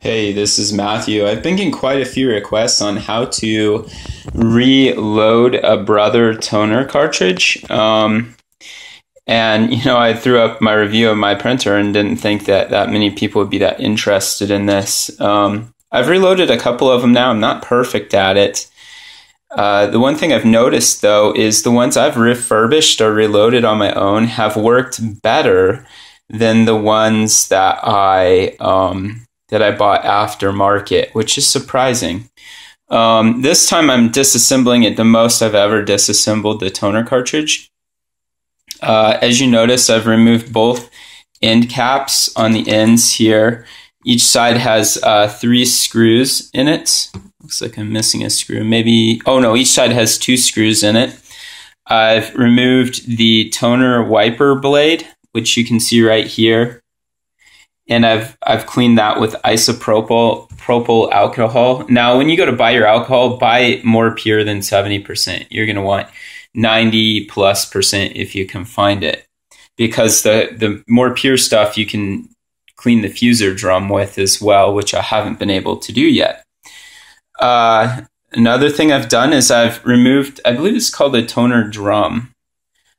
Hey, this is Matthew. I've been getting quite a few requests on how to reload a Brother toner cartridge. I threw up my review of my printer and didn't think that many people would be that interested in this. I've reloaded a couple of them now. I'm not perfect at it. The one thing I've noticed, though, is the ones I've refurbished or reloaded on my own have worked better than the ones that I bought aftermarket, which is surprising. This time I'm disassembling it the most I've ever disassembled the toner cartridge. As you notice, I've removed both end caps on the ends here. Each side has 3 screws in it. Looks like I'm missing a screw. Each side has 2 screws in it. I've removed the toner wiper blade, which you can see right here. And I've cleaned that with isopropyl alcohol. Now, when you go to buy your alcohol, buy it more pure than 70%. You're going to want 90+% if you can find it, because the more pure stuff you can clean the fuser drum with as well, which I haven't been able to do yet. Another thing I've done is I've removed, I believe it's called a toner drum.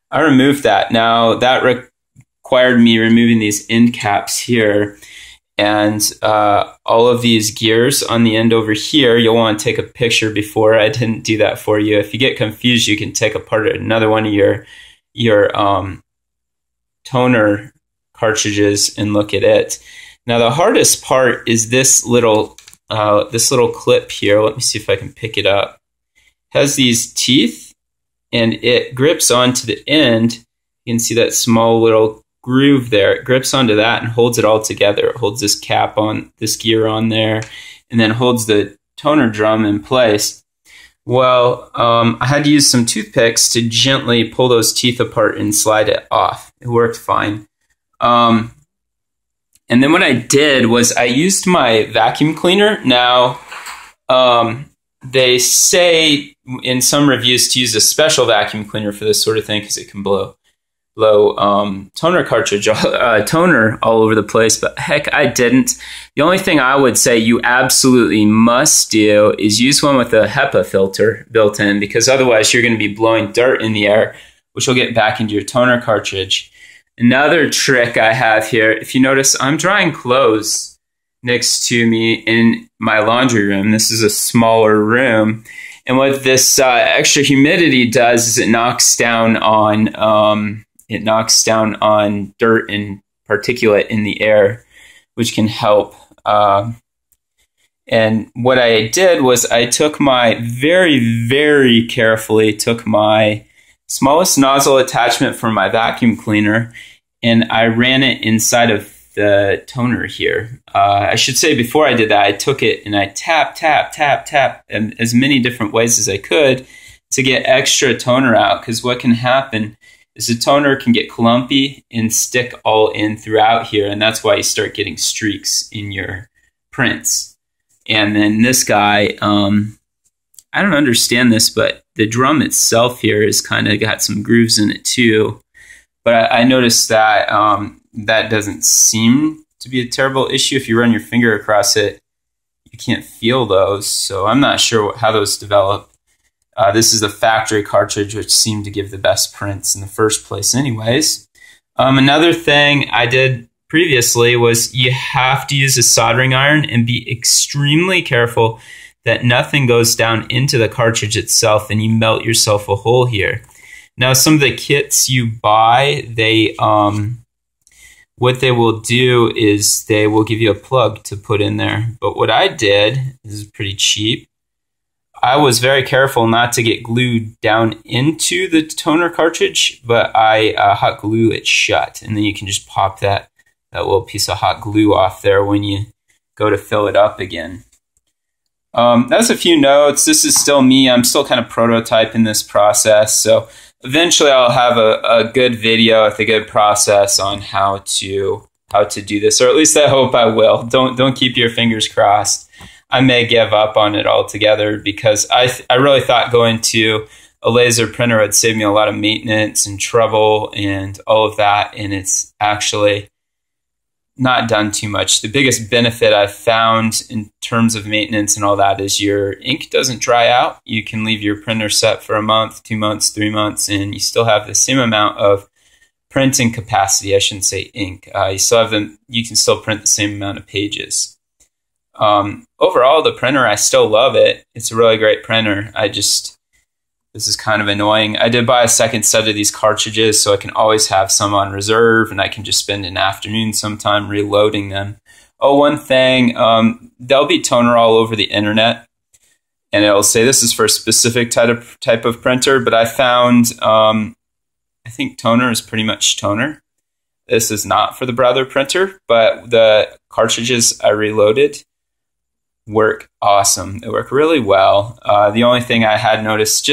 I removed that. Now, that required me removing these end caps here, and all of these gears on the end over here. You'll want to take a picture before. I didn't do that for you. If you get confused, you can take apart another one of your toner cartridges and look at it. Now, the hardest part is this little clip here. Let me see if I can pick it up. It has these teeth, and it grips onto the end. You can see that small little groove there. It grips onto that and holds it all together. It holds this cap on, this gear on there, and then holds the toner drum in place. Well, I had to use some toothpicks to gently pull those teeth apart and slide it off. It worked fine. And then what I did was I used my vacuum cleaner. Now, they say in some reviews to use a special vacuum cleaner for this sort of thing because it can blow toner cartridge toner all over the place, but heck, I didn't. The only thing I would say you absolutely must do is use one with a HEPA filter built in, because otherwise you're going to be blowing dirt in the air, which will get back into your toner cartridge. Another trick I have here, if you notice, I'm drying clothes next to me in my laundry room. This is a smaller room, and what this extra humidity does is it knocks down on dirt and particulate in the air, which can help. And what I did was I took very carefully took my smallest nozzle attachment from my vacuum cleaner, and I ran it inside of the toner here. I should say before I did that, I took it and I tap in as many different ways as I could to get extra toner out, because what can happen is the toner can get clumpy and stick all in throughout here, and that's why you start getting streaks in your prints. And then this guy, I don't understand this, but the drum itself here has kind of got some grooves in it too. But I noticed that that doesn't seem to be a terrible issue. If you run your finger across it, you can't feel those, so I'm not sure how those develop. This is the factory cartridge, which seemed to give the best prints in the first place anyways. Another thing I did previously was you have to use a soldering iron and be extremely careful that nothing goes down into the cartridge itself and you melt yourself a hole here. Now, some of the kits you buy, what they will do is they will give you a plug to put in there. But what I did, this is pretty cheap, I was very careful not to get glued down into the toner cartridge, but I hot glue it shut, and then you can just pop that little piece of hot glue off there when you go to fill it up again. That's a few notes. This is still me. I'm still kind of prototyping this process, so eventually I'll have a good video with a good process on how to do this, or at least I hope I will. Don't keep your fingers crossed. I may give up on it altogether, because I really thought going to a laser printer would save me a lot of maintenance and trouble and all of that, and it's actually not done too much. The biggest benefit I've found in terms of maintenance and all that is your ink doesn't dry out. You can leave your printer set for a month, 2 months, 3 months, and you still have the same amount of printing capacity. I shouldn't say ink. You still have them. You can still print the same amount of pages. Overall, the printer, I still love it. It's a really great printer. This is kind of annoying. I did buy a second set of these cartridges, so I can always have some on reserve, and I can just spend an afternoon sometime reloading them. Oh, one thing, there'll be toner all over the internet, and it'll say this is for a specific type of printer, but I found, I think toner is pretty much toner. This is not for the Brother printer, but the cartridges I reloaded work awesome. They work really well. The only thing I had noticed,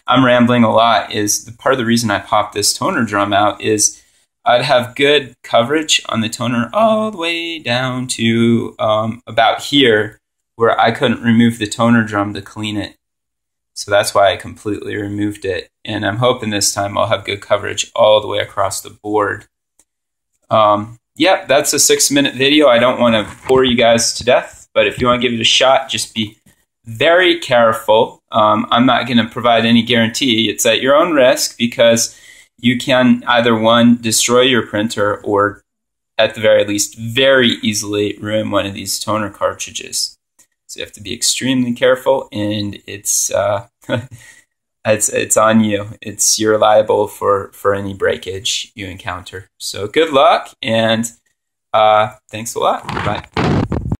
I'm rambling a lot, is part of the reason I popped this toner drum out is I'd have good coverage on the toner all the way down to about here, where I couldn't remove the toner drum to clean it. So that's why I completely removed it. And I'm hoping this time I'll have good coverage all the way across the board. Yeah, that's a 6-minute video. I don't want to bore you guys to death. But if you want to give it a shot, just be very careful. I'm not going to provide any guarantee. It's at your own risk because you can either, one, destroy your printer or, at the very least, very easily ruin one of these toner cartridges. So you have to be extremely careful, and it's on you. You're liable for any breakage you encounter. So good luck, and thanks a lot. Bye.